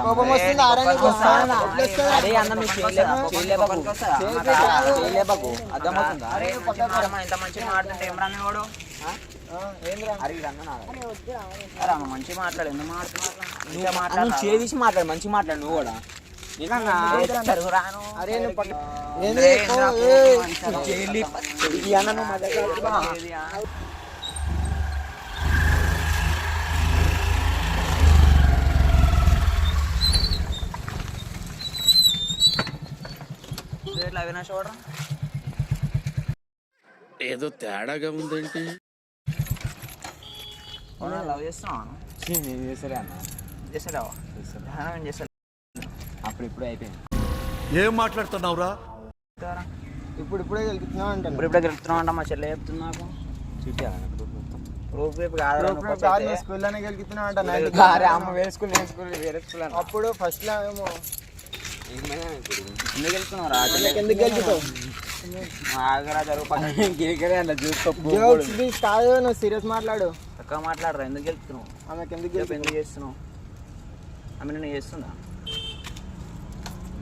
కోపం వస్తుంది అరే అన్న నువ్వు చేయలేబకు అర్థమవుతుందా? ఇంత మంచిగా మాట్లాడుతుంటే ఏం రాని వాడు మంచిగా మాట్లాడు ఎందుకు మాట్లాడు నువ్వు చేసి మాట్లాడు మంచిగా మాట్లాడు నువ్వు కూడా అరే అవినాష్ వాడు ఏదో తేడాగా ఉందేంటి? లవ్ చేస్తున్నాను చేసరే అన్న చేసావా చేస్తా అప్పుడు ఇప్పుడు అయిపోయింది. ఏం మాట్లాడుతున్నావురా? ఇప్పుడే గెలుపుతున్నావు అంటాను. ఇప్పుడే గెలుపుతున్నావు అంట మా చెల్లె చెప్తున్నా నాకు గ్రూప్ రేపు కాదు స్కూల్లోనే గెలుపుతున్నావు అంట. అమ్మ వేరే స్కూల్ వేరే స్కూల్ అప్పుడు ఫస్ట్ లో ఏమో ఎందుకు వెళ్తున్నావు ఎందుకు గెలుపుతావు కాదు, నువ్వు సీరియస్ మాట్లాడు. చక్కగా మాట్లాడరా ఎందుకు వెళ్తున్నావు? ఆమెకి ఎందుకు ఎందుకు చేస్తున్నావు? ఆమె నేను చేస్తుందా?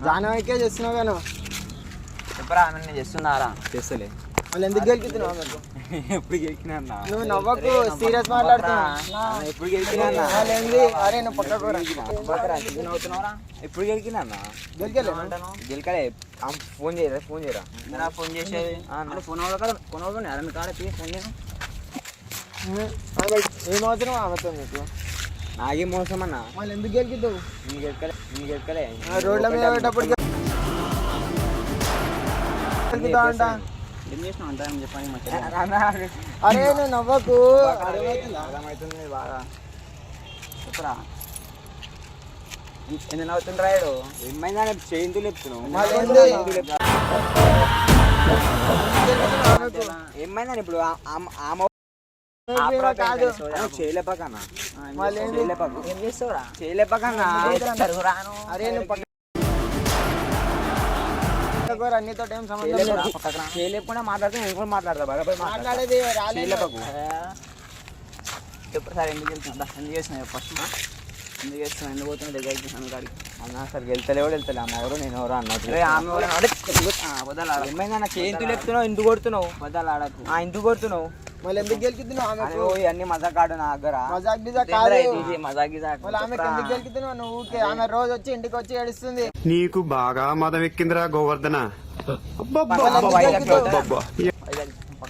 జానవైకే చేస్తున్నావు కానీ చెప్పరా ఆమె నేను చేస్తున్నారా? చేస్తలే వాళ్ళు ఎందుకు గెలుపుతున్నావు ఆమెకు? ఎప్పుడు గెలికినా నువ్వు నవ్వకు, సీరియస్ మాట్లాడుతున్నావు. ఎప్పుడు గెలికినా అరే నువ్వు పక్కకు అవుతున్నావురా? ఎప్పుడు గెలికినా గెలకలే. ఫోన్ చేయరా ఫోన్ చేసేది ఫోన్ అవుతుంది అరని కాడకి ఫోన్ చేయను. ఏమవుతున్నావు ఆమెతో నీకు? నాకేం మోసం అన్న. వాళ్ళు ఎందుకు గెలుకుతావు? గెలకలే రోడ్ల మీద పెట్టేటప్పుడు అంట. ఏం చేసినావు అంట చెప్పండి మా అరే నువ్వు నవ్వకు, అర్థమవుతుంది బాగా. చెప్పరా ఎందుకు నవ్వుతుండ్రా రాయుడు? ఏమైందా చేయిందులు చెప్తున్నావు? ఏమైందా ఇప్పుడు కాదు చేయలేపకన్నా ఏం చేస్తావురా? చేయలేపకన్నా. అరే నువ్వు అన్నితో ఏం సంబంధం చేయలేకుండా మాట్లాడితే నేను కూడా మాట్లాడతా మాట్లాడేది చేయలేపకు. చెప్పు సార్ ఎందుకు వెళ్తున్నా? ఎందుకు చేస్తున్నావు ఫస్ట్ ఎందుకు చేస్తున్నావు? ఎందుకు పోతున్నా దగ్గరికి కాడికి అన్న సార్ వెళ్తలే అమ్మ ఎవరు నేను ఎవరు అన్నట్టు. ఏమైందా నాకు చేతులు చెప్తున్నావు, ఎందుకు కొడుతున్నావు? బద్దలు ఆడకు. ఎందుకు కొడుతున్నావు? మళ్ళీ ఎందుకు గెలుకుతున్నావు? అన్ని మజాక్ ఆడు నా దగ్గర. మజాక్ బిజాక్ కాదు. మజాక్ మళ్ళీ ఆమెకి ఎందుకు గెలుకుతున్నావు నువ్వు? ఆమె రోజు వచ్చి ఇంటికి వచ్చి ఏడుస్తుంది. నీకు బాగా మదం ఎక్కిందిరా గోవర్ధన.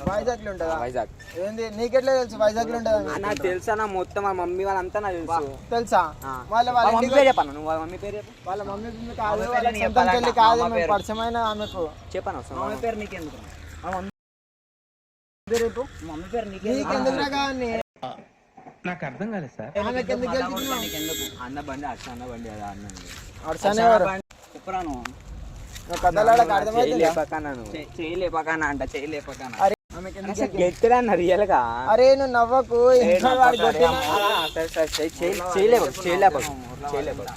వైజాగ్ లో ఉంటుందా? వైజాగ్ ఏంది నీకెట్లా తెలుసు వైజాగ్ లో ఉంటుందా? నాకు తెలుసా, నా మొత్తం మా మమ్మీ వాళ్ళంతా నాకు తెలుసు. తెలుసా? వాళ్ళ మమ్మీ పేరు చెప్పాను. నువ్వు వాళ్ళ మమ్మీ పేరు చెప్పు. వాళ్ళ మమ్మీ కాదు, వాళ్ళ సొంతం చెల్లి కాదు, పరిచయమైన ఆమెకు చెప్పాను. మమ్మీ పేరు నీకెందుకు? మమ్మీ పేరు నీకెందుకు కానీ నాకు అర్థం కాలేదు సార్. ఆమెకి ఎందుకు గెలుకుతున్నావు? నీకెందుకు? అన్న బండి అన్న బండి అదా అన్న చెప్పరాను చేయలేపకన్నా అంట చేయలేపకన్నా. అన్న రియల్ గా. అరే నువ్వు నవ్వకు, చేయలేపకు.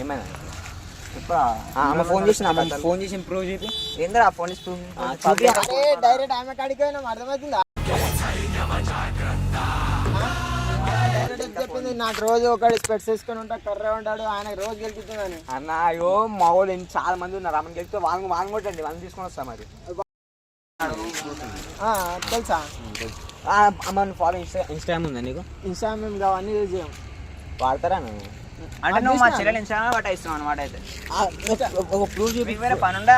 ఏమైనా ఫోన్ చేసిన ఫోన్ చేసి ప్రూవ్ చేసి ఏంద్రా ఫోన్ డైరెక్ట్ ఆమె కాడికి అర్థమవుతుందా? చెప్పింది నాకు రోజు ఒకటి స్పెట్స్ వేసుకొని ఉంటా, కర్ర ఉంటాడు, ఆయన రోజు గెలుపుతుందని. అన్న అయ్యో మా వాళ్ళు చాలా మంది ఉన్నారు. అమ్మని గెలిపితే వాళ్ళని కొట్టండి, వాళ్ళని తీసుకొని వస్తా మరి. తెలుసా? అమ్మ ఫాలో ఇన్స్టాగ్రామ్ ఉందా నీకు? ఇన్స్టాగ్రామ్ మేము అవన్నీ యూజ్ చేయం. వాడతారా నువ్వు? అంటే నువ్వు మా చెల్లెలు ఇన్స్టాగ్రామ్ వాట ఇస్తున్నావు అనమాట. అయితే ప్రూవ్ చూపి పనుండా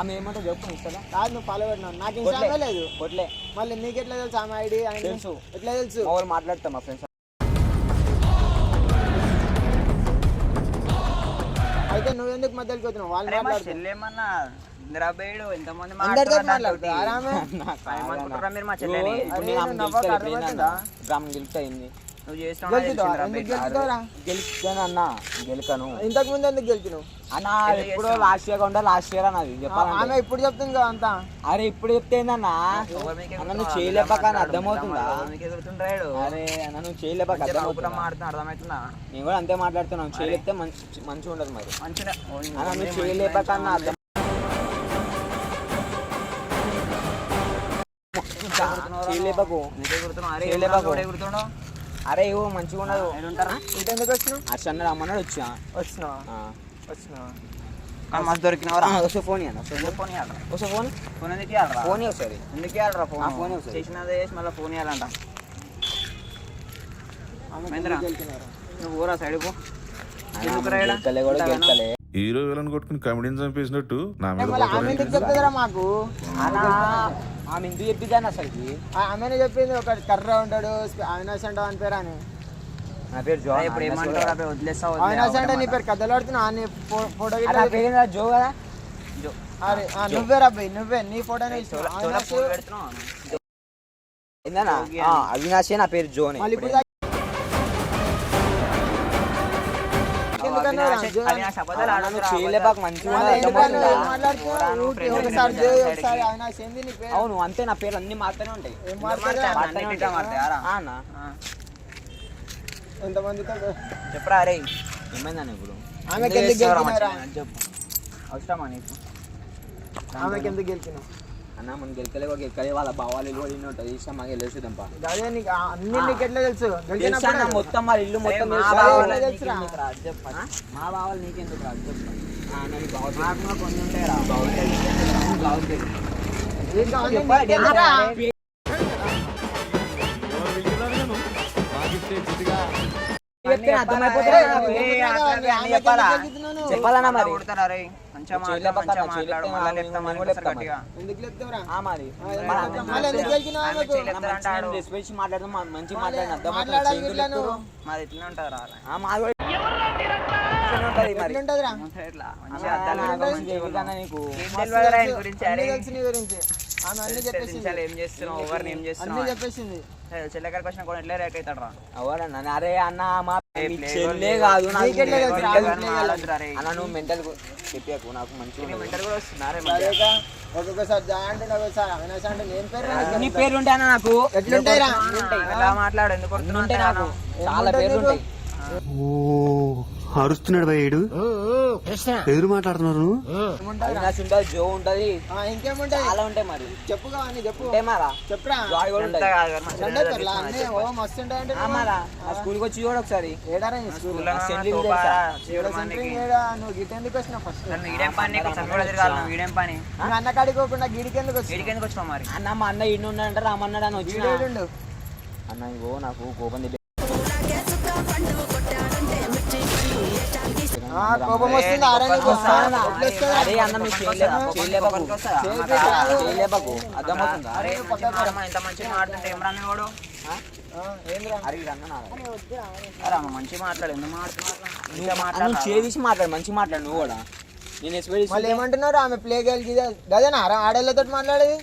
ఆమె ఏమంటే చెప్పు ఇస్తా. కాదు నువ్వు ఫాలో పెట్టినావు, నాకు ఇన్స్టాగ్రామే లేదు. కొట్లే మళ్ళీ నీకు ఎట్లా తెలుసు ఆమె ఐడి? తెలుసు. ఎట్లా తెలుసు? మా వాళ్ళు మాట్లాడతాం మా ఫ్రెండ్స్. అయితే నువ్వు ఎందుకు మధ్యలోకి వస్తున్నావు? వాళ్ళు చెల్లెమన్నా ఇంద్రాబేడు ఎంతమంది మాట్లాడుతున్నారు మీరు మా చెల్లెని గెలుపుతాయింది. నువ్వు చేస్తున్నావు గెలుస్తాను అన్న గెలుకను. ఇంతకు ముందు ఎందుకు గెలిచినావు అన్న? ఎప్పుడో లాస్ట్ ఇయర్ ఉంటే లాస్ట్ ఇయర్ అన్నది చెప్పాలి. ఆమె ఇప్పుడు చెప్తుంది కదా అంతా. అరే ఇప్పుడు చెప్తే ఏందన్నా? అన్న నువ్వు చేయలేపక అర్థమవుతుందా? అరే అన్న నువ్వు చేయలేపక అర్థమవుతుందా? నేను కూడా అంతే మాట్లాడుతున్నాను. చేయలేపితే మంచిగా ఉండదు మరి. మంచిగా అన్న నువ్వు చేయలేపక అన్న అర్థం చేయలేపకు నీకే గుర్తున్నావు అరే చేయలేపకు. గుర్తున్నావు అరే ఇవ్వు మంచిగా ఉండదు ఉంటారా ఇటు ఎందుకు వచ్చినావు? హర్ష అన్న రమ్మన్నాడు వచ్చినా వచ్చినావా వచ్చినావా? కానీ మస్తు దొరికినవరా వస్తే ఫోన్ ఇవ్వను ఫోన్ ఇవ్వాలరా వస్తే ఫోన్ ఫోన్ ఎందుకు ఇవ్వాలరా ఫోన్ ఒకసారి ఎందుకు ఇవ్వాలరా ఫోన్ ఫోన్ ఒకసారి చేసినదే చేసి మళ్ళీ ఫోన్ ఇవ్వాలంట ఆమె మహేంద్ర ఎందుకు గెలిచినారు? నువ్వు ఊరా సైడ్ పో గెలకలే కూడా గెలకలే హీరో విలన్ కొట్టుకుని కామెడీని చంపేసినట్టు నా మీద మళ్ళీ ఆమె ఎందుకు చెప్తుందిరా మాకు? అన్నా ఆమె ఎందుకు చెప్పిద్దాన్ని అసలుకి ఆమెనే చెప్పింది ఒక కర్ర ఉంటాడు అవినాష్ అంటావు అని పేరు అని. నా పేరు జో ఇప్పుడు ఏమంటారు అవి వదిలేస్తావు అవినాష్ అంటే నీ పేరు కథలు ఆడుతున్నావు అని ఫోటో నా పేరు ఏంటో జో కదా అరే నువ్వే రబ్బాయి నువ్వే నీ ఫోటోనే ఇస్తున్నావు. అవినాష్ ఏందన్నా అవినాశే నా పేరు జోనే మళ్ళీ ఇప్పుడు ఎందుకన్నావు రా? జో అని. చేయలేపాకు మంచిగా మళ్ళీ ఉన్నది, ఎందుకన్నావు? అర్థమవుతుందా? ఏం మాట్లాడుతున్నావు? ఊరికే ఒకసారి జో ఒకసారి అవినాష్ ఏంది నీ పేరు? అవును అంతే నా పేరు అన్ని మారుతూనే ఉంటాయి ఏం మాట్లాడతావు? ఆ అన్న ఎంతమందితో చెప్పరా అరే ఏమైందన్న ఇప్పుడు ఆమెకి ఎందుకు గెలిచినారా? చెప్పు అవసరమా నీకు ఆమెకి ఎందుకు గెలిచినావు? అన్న మనం గెలకలే కూడా గెలకలే వాళ్ళ భావాలు కూడా ఇన్ని ఉంటుంది ఇష్టం మాకు వెళ్ళేసిద్దాంపా అదే నీకు అన్ని నీకు ఎట్లా తెలుసు? తెలుసా గెలిచినప్పుడు మొత్తం వాళ్ళ ఇల్లు మొత్తం మా తెలుసా? బావాలు తెలుసురా? నీకెందుకు రా? అది చెప్పు. మా బావాలు నీకెందుకు రా? అది చెప్పు. నాకు బాగా నాకు కూడా కొన్ని ఉంటాయి రా ఏంటో అన్నీ నీకెందుకురా? చెప్తే అర్థమైపోతుంది కదా నాకు. చెప్పాలన్నా మరి కొడతారా రే? మంచిగా చేయలే పక్కన, మాట్లాడు, చేయలే మాట్లాడు, పక్కన, మళ్ళీ చెప్తా, నేను మళ్ళీ చెప్తా గట్టిగా. ఎందుకు లేపుతావురా? ఆ మరి మళ్ళీ ఎందుకు గెలిచినావు ఆమెకు? రెస్పెక్ట్ మాట్లాడదాం మంచిగా మాట్లాడిన మాట్లాడాలి ఇట్లా నువ్వు. మాది ఇట్లనే ఉంటారా మాది కూడా ఇట్లనే ఉంటది మరి ఎట్లుంటదిరా? ఇట్లా అన్న, మంచిగా అద్దాలు నాకు పెట్టుకో, తెలిసి మంచిగా ఏమిటన్నా నీకు ఏం మస్తు తెలియదురా ఆయన తెలుసు. గురించి అన్నీ అరే తెలుసు నీ గురించి. ఆమె అన్ని చెప్పేసింది. తెలుసు, ఏం చేస్తున్నావు ఎవరిని ఏం చేస్తున్నావు అన్ని చెప్పేసింది. చెల్లెక్కడికి వచ్చిన కూడా ఎట్లా రేట్ అవుతాడు రా అవరన్నా అరే అన్న మా ఏ మీ play చెల్లే goal కాదు నాకు నీకెట్లా తెలుసు? mental- రాజు play ఆలోచన రే. అన్న నువ్వు మెంటల్ చెప్పాకు నాకు మంచిగా ఉండదు. మెంటల్ కూడా వస్తున్నారే అదేగా ఒక్కొక్కసారి జా అంటే ఒకసారి అవినాష్ అంటే నేను పేరు అన్ని పేర్లు ఉంటాయి అన్న నాకు ఎట్లుంటాయిరా? ఎలా మాట్లాడు ఎందుకు అన్ని కొడుతున్నావు ఉంటాయి నాకు అంతగానం? చాలా పేర్లు ఉంటాయి ఓ అరుస్తున్నాడు భయ్యుడు ఎదురు మాట్లాడుతున్నారు అవినాష్ ఉంటుంది జో ఉంటది ఇంకేముంటాయి? చాలా ఉంటాయి మరి చెప్పుగా అన్ని చెప్పు. ఉంటాయి మారా చెప్పురా. జాయ్ కూడా అంతా ఉంటాయి కాదు కానీ మంచిగా రెండే ఉండదు, పేర్లా? అన్నీ ఓ మస్తు ఉంటాయంటే ఆ మారా ఆ స్కూల్కి వచ్చి చూడు ఒకసారి ఏడారా ఈ స్కూల్? స్కూల్లో ఆ ఉన్న సెంట్రింగ్ తోపా, తెలుసా? చీవుడు సెంటరింగ్ మందికి. ఏడా? నువ్వు గిట్ ఎందుకు వచ్చినావు ఫస్ట్? నన్ను ఈడేం పని నీకు చంపడం తిరగాలి నువ్వు ఈడేం పని నువ్వు అన్న కాడికి పోకుండా గిడికి ఎందుకు వచ్చినావు? ఈడికి ఎందుకు వచ్చినావు మరి అన్న మా అన్న ఇన్ని ఉన్నాడంటే రమ్మన్నాడు అని వచ్చిన గిడేడుండు. అన్న ఇగో నాకు కోపం తెలి కోపం వస్తుంది ఆరానికి వస్తాను అరే అన్న మీకు చేయలేపకు చేయలేపకు అర్థమవుతుందా అరే మంచిగా మాట్లాడమని ఎంత మంచిగా మాట్లాడుతుంటే ఏం రాని వాడు ఏంద్రా? అరే ఇదన్న నా అరే అమ్మ మంచిగా మాట్లాడు ఎందుకు మాట్లాడు నువ్వు చేసి మాట్లాడు మంచిగా మాట్లాడు నువ్వు కూడా నేను ఎక్స్పెక్ట్ మళ్ళీ ఏమంటున్నారు? ఆమె ప్లే గెలిచి గదేనా ఆడేళ్ళతో మాట్లాడేది?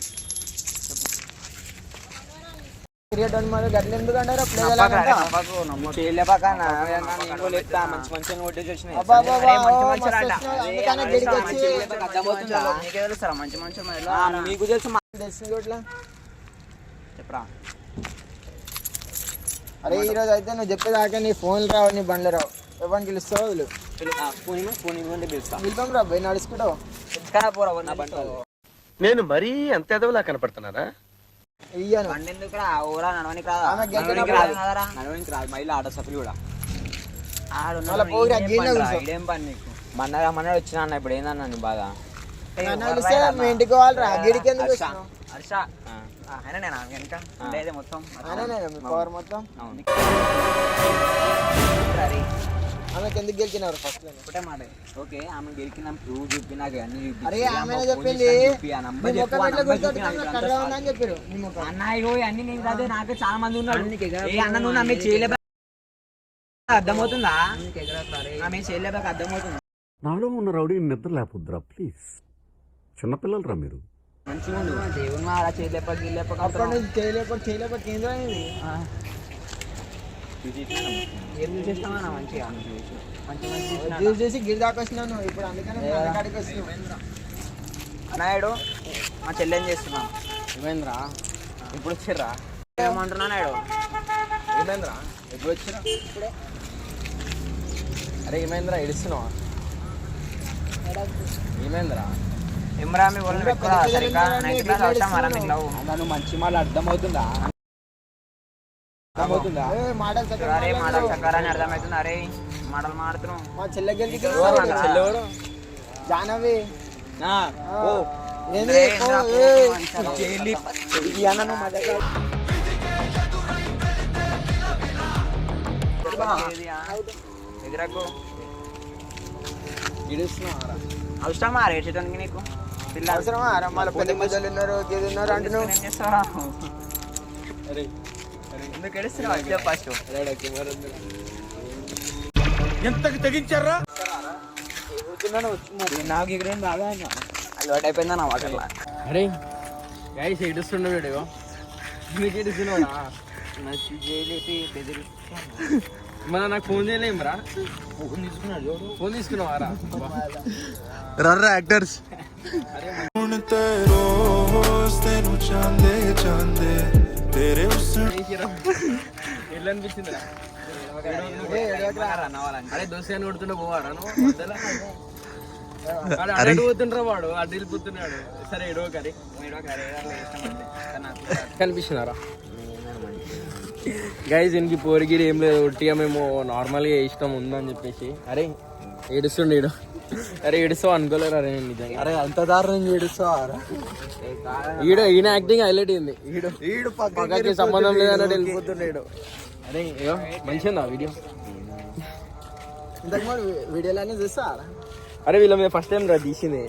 క్రికెట్ మరి గట్ల ఎందుకు అంటారా? ప్లే చేయలేపాక చెప్తా మంచి మంచిగా కొట్టేసి వచ్చినాయి అందుకనే గిడికి వచ్చి అర్థమవుతుందా నీకే తెలుస్తారా మంచి మంచి మీకు తెలుసు తెచ్చింది చోట్ల. చెప్పరా అరే ఈ రోజు అయితే నువ్వు చెప్పేదాకా నీ ఫోన్లు రావు, నీ బండ్లు రావు. ఎవరిని పిలుస్తావు వదిలు. ఫోన్ ఇవ్వండి పిలుస్తా పిలుపాం రా పోయి నడుచుకుంటావు. పోరా నా బండి నేను మరీ అంత ఎదవలా కనపడుతున్నారా ఇయ్యను. బండి ఎందుకు రా ఊరా నడవనికి రాదా ఆమె గెలిచినప్పుడు నడవనికి రాదు. రాదు నడవనికి రాదు మైలు ఆట సఫలు కూడా మళ్ళా పోయిరా, గీనే కూర్చో. ఇదేం పని నీకు మన్నాడు వచ్చినా అన్న ఇప్పుడు ఏందన్నా నీ బాగా నన్ను పిలిస్తే మీ ఇంటికి పోవాలిరా. గిడికి ఎందుకు వచ్చినావు? హర్ష అయినా నేను వెనక ఉండేది మొత్తం ఆయననే మీ పవర్ మొత్తం. అవును అరే ఆమెకి ఎందుకు గెలిచినారు ఫస్ట్ లో? ఒకటే మాట ఓకే ఆమె గెలికిన ప్రూవ్ చూపి నాకు అన్ని చూపి అరే ఆమెనే చెప్పింది నీ ముఖం ఎట్లా గుర్తుపెట్టుకున్నా కర్ర ఉందని చెప్పారు. నీ ముఖం అన్న ఇగో అన్ని నేను కాదు నాకు చాలా మంది ఉన్నారు ఏ అన్న నువ్వు నమ్మే చేయలేక అర్థమవుతుందా ఆమె చేయలేక అర్థమవుతుందా నాలో ఉన్న రౌడీ నిద్ర లేకపోద్దురా ప్లీజ్ చిన్నపిల్లలరా మీరు మంచిగా ఉండు దేవుని అలా చేయలేక గిల్లేక అప్పుడు నుంచి చేయలేకపోతే కేంద్రం అయింది. ఏం చూసేస్తామన్నా మంచిగా మంచి మంచి జ్యూస్ చేసి గిరి దాకా వచ్చినాను ఇప్పుడు, అందుకనే మీ అన్న కాడికి వచ్చినావు. నాయుడు మా చెల్లెం చేస్తున్నాను ఏమైందిరా ఇప్పుడు వచ్చిర్రా ఏమంటున్నా నాయుడు ఏమైందిరా ఎప్పుడు వచ్చిరా ఇప్పుడే అరే ఏమైందిరా ఏడుస్తున్నావా ఏమైందిరా ఏమరా మీ ఒళ్ళు పెట్టుకోరా సరిగ్గా నైట్ క్లాస్ అవసరం మరా మీకు లవ్ నన్ను మంచి మాట అర్థమవుతుందా అర్థమవుతుందా మాటలు అరే మాటలు చక్కరని అర్థమవుతుంది అరే మాటలు మాడుతున్నాం మా చెల్లెకి జానవి ఏంది అన్న మా దగ్గర ఎదురకు ఇడుస్తున్నారా అవసరమా రేసేటానికి నీకు పిల్ల అవసరమా మళ్ళీ పెళ్లి మధ్యలో ఉన్నారు గేది ఉన్నారు అంటున్నావు ఏం చేస్తావా ఎందుకు ఎడుస్తున్నావు ఫస్ట్ ఎంతకు తెగించారా నాకు ఇక్కడ ఏం రాదా అలవాటు అయిపోయిందా నా వాటర్లా అరే గైస్ ఏడుస్తుండే వీడియో మీకు ఏడుస్తున్నాడా నచ్చి చేయలేపి బెదిరి మన నాకు ఫోన్ చేయలేమురా ఫోన్ తీసుకున్నాడు ఫోన్ తీసుకున్నావారా రర్రా యాక్టర్స్ ఎట్లా అనిపించిందిరా అరే దోశ అని కొడుతుండే పోవాడా నువ్వు అడ్డు పోతుండ్రా వాడు అడ్డు వెళ్ళిపోతున్నాడు సరే ఎడవ కరీ కనిపిస్తున్నారా గైజ్ ఇంకి పోరిగిరి ఏం లేదు ఒట్టిగా మేము నార్మల్గా ఇష్టం ఉందని చెప్పేసి అరే ఏడుస్తుండే ఈడు అరే ఏడుస్తావు అనుకోలేరు అరే నేను నిజంగా అరే అంత దారుణం ఏడుస్తావారా ఈయన యాక్టింగ్ హైలైట్ అయింది ఈడు పక్కకి సంబంధం లేదన్నట్టు వెళ్ళిపోతున్నాడు అరే అయ్యో మంచిగా వీడియో ఇంతకు వీడియోలన్నీ చూస్తా అరే వీళ్ళ మీద ఫస్ట్ టైం రా తీసింది